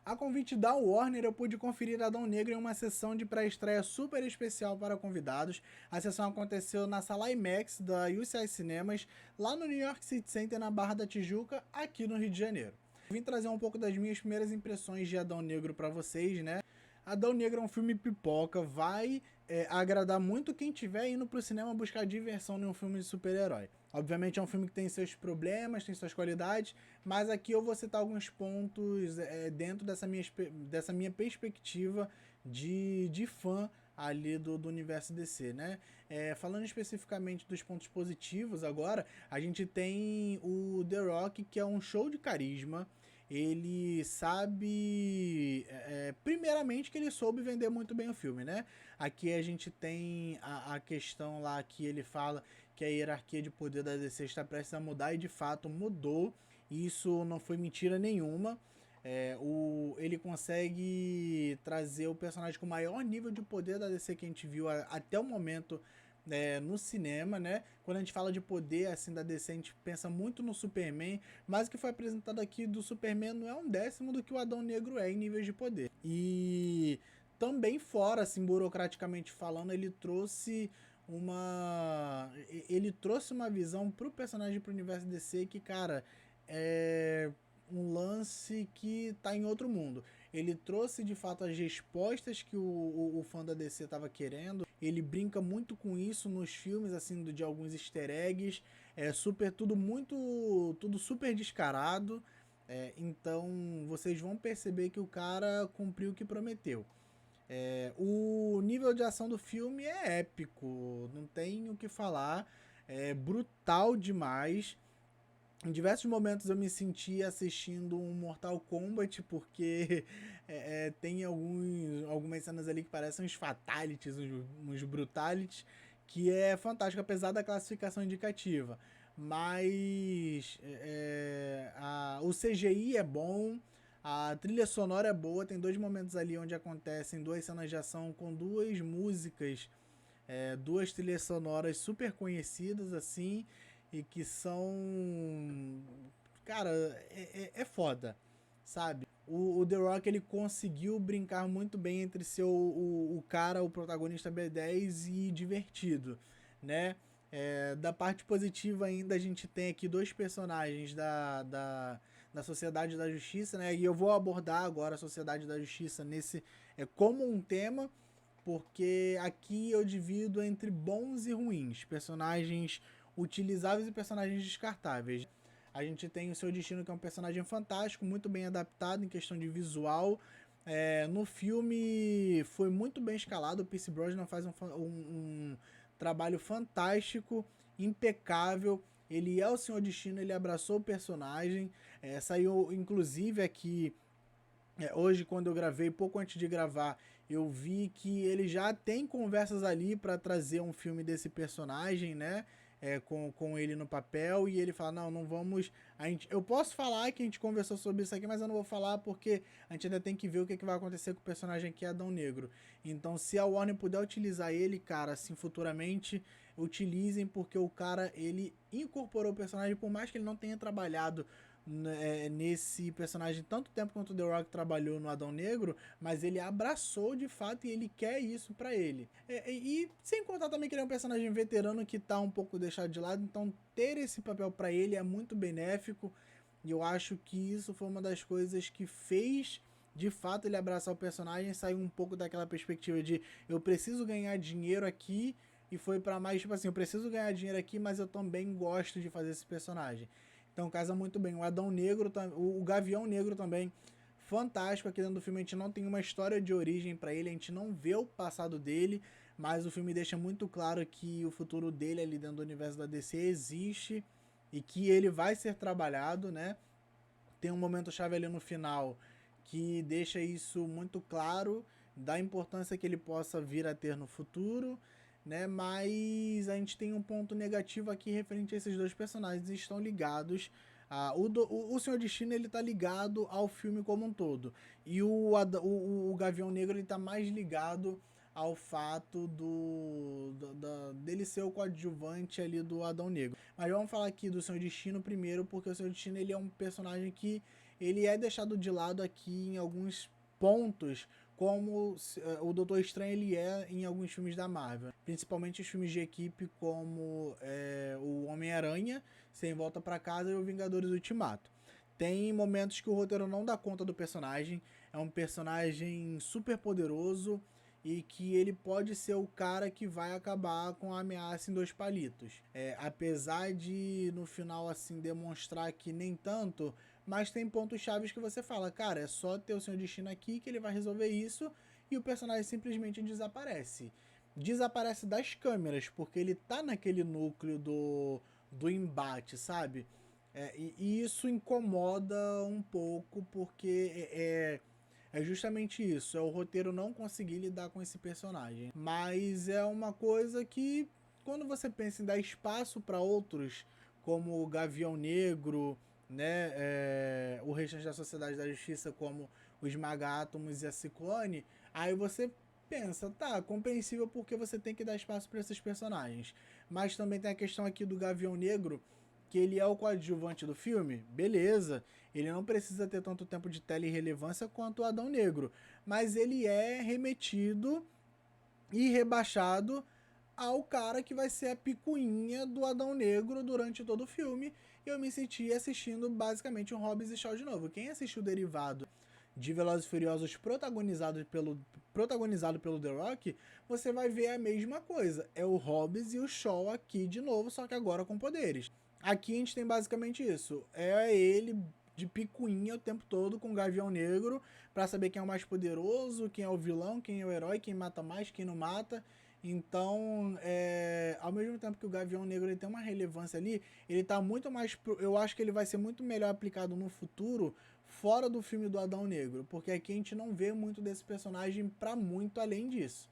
A convite da Warner, eu pude conferir Adão Negro em uma sessão de pré-estreia super especial para convidados. A sessão aconteceu na sala IMAX da UCI Cinemas, lá no New York City Center, na Barra da Tijuca, aqui no Rio de Janeiro. Vim trazer um pouco das minhas primeiras impressões de Adão Negro para vocês, né? Adão Negro é um filme pipoca, vai agradar muito quem estiver indo pro cinema buscar diversão em um filme de super-herói. Obviamente é um filme que tem seus problemas, tem suas qualidades, mas aqui eu vou citar alguns pontos dentro dessa minha perspectiva de fã ali do universo DC, né? Falando especificamente dos pontos positivos agora, a gente tem o The Rock, que é um show de carisma. Ele sabe, primeiramente, que ele soube vender muito bem o filme, né? Aqui a gente tem a questão lá que ele fala que a hierarquia de poder da DC está prestes a mudar e de fato mudou. Isso não foi mentira nenhuma. Ele consegue trazer o personagem com o maior nível de poder da DC que a gente viu até o momento no cinema, né? Quando a gente fala de poder assim da DC, a gente pensa muito no Superman, mas o que foi apresentado aqui do Superman não é um décimo do que o Adão Negro é em níveis de poder. E também fora, assim, burocraticamente falando, ele trouxe uma visão pro personagem pro universo DC que, cara, é um lance que tá em outro mundo. Ele trouxe de fato as respostas que o fã da DC tava querendo. Ele brinca muito com isso nos filmes, assim, de alguns easter eggs. Tudo super descarado. Então vocês vão perceber que o cara cumpriu o que prometeu. O nível de ação do filme é épico, não tem o que falar. É brutal demais. Em diversos momentos eu me senti assistindo um Mortal Kombat, porque tem algumas cenas ali que parecem uns fatalities, uns brutalities, que é fantástico, apesar da classificação indicativa. Mas o CGI é bom, a trilha sonora é boa, tem dois momentos ali onde acontecem duas cenas de ação com duas músicas, duas trilhas sonoras super conhecidas, assim, e que são. Cara, é foda, sabe? O The Rock ele conseguiu brincar muito bem entre ser o cara, o protagonista B10 e divertido, né? Da parte positiva ainda a gente tem aqui dois personagens da Sociedade da Justiça, né? E eu vou abordar agora a Sociedade da Justiça como um tema, porque aqui eu divido entre bons e ruins, personagens utilizáveis e personagens descartáveis. A gente tem o Seu Destino, que é um personagem fantástico, muito bem adaptado em questão de visual. No filme foi muito bem escalado, o Pierce Brosnan faz um trabalho fantástico, impecável. Ele é o Senhor Destino, ele abraçou o personagem. Saiu inclusive aqui hoje, quando eu gravei, pouco antes de gravar, eu vi que ele já tem conversas ali para trazer um filme desse personagem, né? Com ele no papel, e ele fala: Não, não vamos. Eu posso falar que a gente conversou sobre isso aqui, mas eu não vou falar porque a gente ainda tem que ver o que vai acontecer com o personagem aqui, Adão Negro. Então, se a Warner puder utilizar ele, cara, assim, futuramente, utilizem, porque o cara ele incorporou o personagem, por mais que ele não tenha trabalhado nesse personagem tanto tempo quanto o The Rock trabalhou no Adão Negro, mas ele abraçou de fato e ele quer isso pra ele. E sem contar também que ele é um personagem veterano que tá um pouco deixado de lado, então ter esse papel pra ele é muito benéfico. E eu acho que isso foi uma das coisas que fez de fato ele abraçar o personagem, sair um pouco daquela perspectiva de eu preciso ganhar dinheiro aqui, e foi para mais tipo assim, eu preciso ganhar dinheiro aqui, mas eu também gosto de fazer esse personagem. Então casa muito bem. O Adão Negro, o Gavião Negro também, fantástico. Aqui dentro do filme a gente não tem uma história de origem para ele, a gente não vê o passado dele, mas o filme deixa muito claro que o futuro dele ali dentro do universo da DC existe e que ele vai ser trabalhado, né? Tem um momento chave ali no final que deixa isso muito claro, da importância que ele possa vir a ter no futuro, né? Mas a gente tem um ponto negativo aqui referente a esses dois personagens, eles estão ligados. O Senhor Destino ele tá ligado ao filme como um todo, e o Gavião Negro ele tá mais ligado ao fato dele ser o coadjuvante ali do Adão Negro. Mas vamos falar aqui do Senhor Destino primeiro, porque o Senhor Destino ele é um personagem que ele é deixado de lado aqui em alguns pontos, como o Doutor Estranho ele é em alguns filmes da Marvel, principalmente os filmes de equipe como o Homem-Aranha, Sem Volta pra Casa e o Vingadores Ultimato. Tem momentos que o roteiro não dá conta do personagem, é um personagem super poderoso e que ele pode ser o cara que vai acabar com a ameaça em dois palitos. Apesar de no final assim demonstrar que nem tanto, mas tem pontos chaves que você fala, cara, é só ter o Senhor Destino aqui que ele vai resolver isso, e o personagem simplesmente desaparece. Desaparece das câmeras, porque ele tá naquele núcleo do embate, sabe? E isso incomoda um pouco, porque é justamente isso, é o roteiro não conseguir lidar com esse personagem. Mas é uma coisa que, quando você pensa em dar espaço para outros, como o Gavião Negro, né, o restante da Sociedade da Justiça, como o Esmaga-Átomos e a Ciclone, aí você pensa, tá, compreensível porque você tem que dar espaço para esses personagens. Mas também tem a questão aqui do Gavião Negro, que ele é o coadjuvante do filme, beleza, ele não precisa ter tanto tempo de tele-relevância quanto o Adão Negro, mas ele é remetido e rebaixado ao cara que vai ser a picuinha do Adão Negro durante todo o filme, e eu me senti assistindo basicamente um Hobbs e Shaw de novo. Quem assistiu o derivado de Velozes e Furiosos protagonizado pelo The Rock, você vai ver a mesma coisa. É o Hobbs e o Shaw aqui de novo, só que agora com poderes. Aqui a gente tem basicamente isso. É ele de picuinha o tempo todo com o Gavião Negro para saber quem é o mais poderoso, quem é o vilão, quem é o herói, quem mata mais, quem não mata. Então, ao mesmo tempo que o Gavião Negro ele tem uma relevância ali, ele tá muito mais. Eu acho que ele vai ser muito melhor aplicado no futuro, fora do filme do Adão Negro, porque aqui a gente não vê muito desse personagem para muito além disso,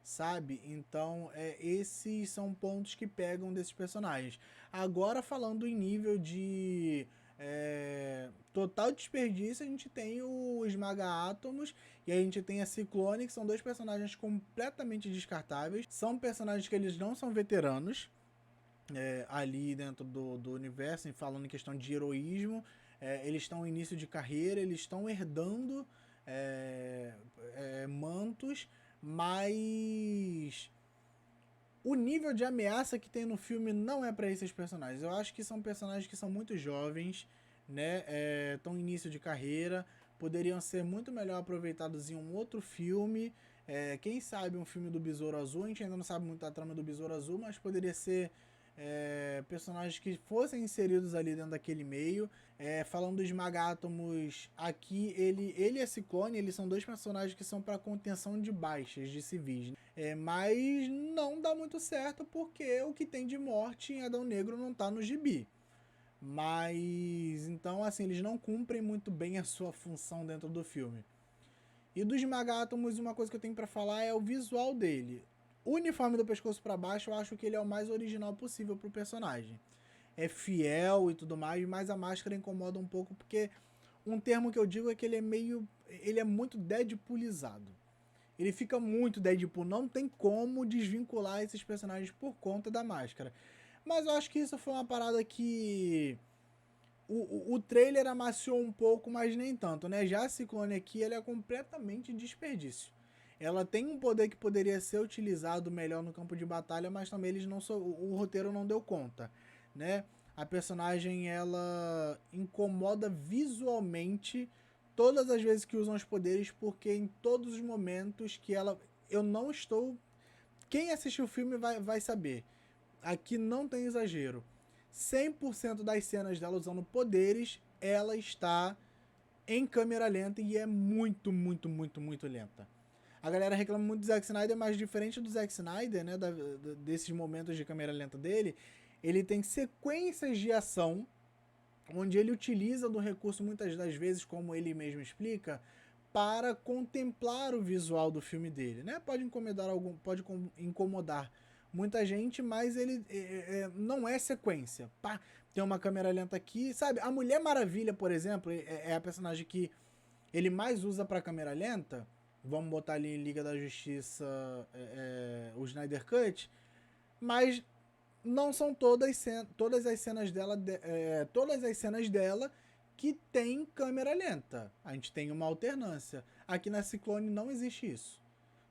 sabe? Então, esses são pontos que pegam desses personagens. Agora, falando em nível de total desperdício, a gente tem o Esmaga-Átomos e a gente tem a Ciclone, que são dois personagens completamente descartáveis. São personagens que eles não são veteranos ali dentro do universo, falando em questão de heroísmo. Eles estão no início de carreira, eles estão herdando mantos, mas o nível de ameaça que tem no filme não é para esses personagens. Eu acho que são personagens que são muito jovens, né? Estão em início de carreira, poderiam ser muito melhor aproveitados em um outro filme. Quem sabe um filme do Besouro Azul, a gente ainda não sabe muito da trama do Besouro Azul, mas poderia ser personagens que fossem inseridos ali dentro daquele meio. Falando dos Esmaga-Átomos, aqui ele e a Ciclone, eles são dois personagens que são para contenção de baixas de civis, né? Mas não dá muito certo porque o que tem de morte em Adão Negro não tá no gibi. Mas então assim, eles não cumprem muito bem a sua função dentro do filme. E dos Esmaga-Átomos, uma coisa que eu tenho para falar é o visual dele. O uniforme do pescoço para baixo, eu acho que ele é o mais original possível pro personagem. É fiel e tudo mais, mas a máscara incomoda um pouco porque um termo que eu digo é que ele é muito Deadpoolizado. Ele fica muito Deadpool, não tem como desvincular esses personagens por conta da máscara. Mas eu acho que isso foi uma parada que o trailer amaciou um pouco, mas nem tanto, né? Já a Ciclone aqui, ela é completamente desperdício. Ela tem um poder que poderia ser utilizado melhor no campo de batalha, mas também o roteiro não deu conta, né? A personagem, ela incomoda visualmente todas as vezes que usam os poderes, porque em todos os momentos que ela... Eu não estou... Quem assistiu o filme vai saber. Aqui não tem exagero. 100% das cenas dela usando poderes, ela está em câmera lenta e é muito, muito, muito, muito lenta. A galera reclama muito do Zack Snyder, mas diferente do Zack Snyder, né, desses momentos de câmera lenta dele, ele tem sequências de ação onde ele utiliza do recurso muitas das vezes, como ele mesmo explica, para contemplar o visual do filme dele, né? Pode incomodar muita gente, mas ele não é sequência. Pá, tem uma câmera lenta aqui, sabe? A Mulher Maravilha, por exemplo, é a personagem que ele mais usa para câmera lenta. Vamos botar ali em Liga da Justiça o Snyder Cut, mas todas as cenas dela que tem câmera lenta. A gente tem uma alternância. Aqui na Ciclone não existe isso.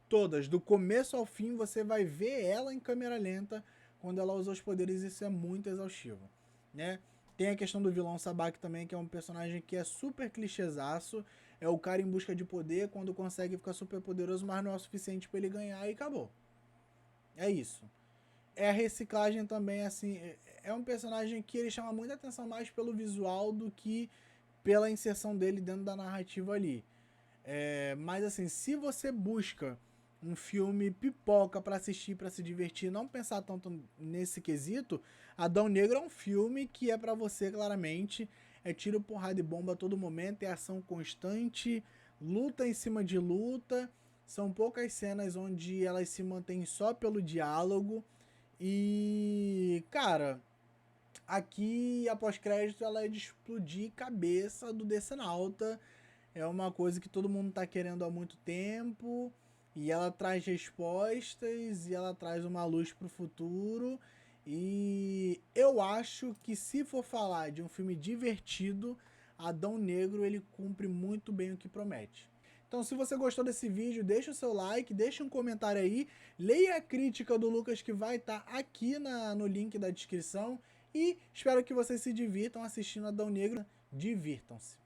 Todas, do começo ao fim, você vai ver ela em câmera lenta quando ela usa os poderes. Isso é muito exaustivo, né? Tem a questão do vilão Sabak também, que é um personagem que é super clichêzaço. É o cara em busca de poder, quando consegue ficar super poderoso, mas não é o suficiente para ele ganhar e acabou. É isso. É a reciclagem também, assim, é um personagem que ele chama muita atenção mais pelo visual do que pela inserção dele dentro da narrativa ali. Mas assim, se você busca um filme pipoca para assistir, para se divertir, não pensar tanto nesse quesito, Adão Negro é um filme que é para você claramente, é tiro, porrada e bomba a todo momento, é ação constante, luta em cima de luta, são poucas cenas onde elas se mantêm só pelo diálogo e, cara, aqui a pós-crédito ela é de explodir cabeça do Decenalta. É uma coisa que todo mundo tá querendo há muito tempo. E ela traz respostas e ela traz uma luz pro futuro. E eu acho que se for falar de um filme divertido, Adão Negro ele cumpre muito bem o que promete. Então, se você gostou desse vídeo, deixa o seu like, deixa um comentário aí, leia a crítica do Lucas que vai estar aqui no link da descrição e espero que vocês se divirtam assistindo Adão Negro. Divirtam-se!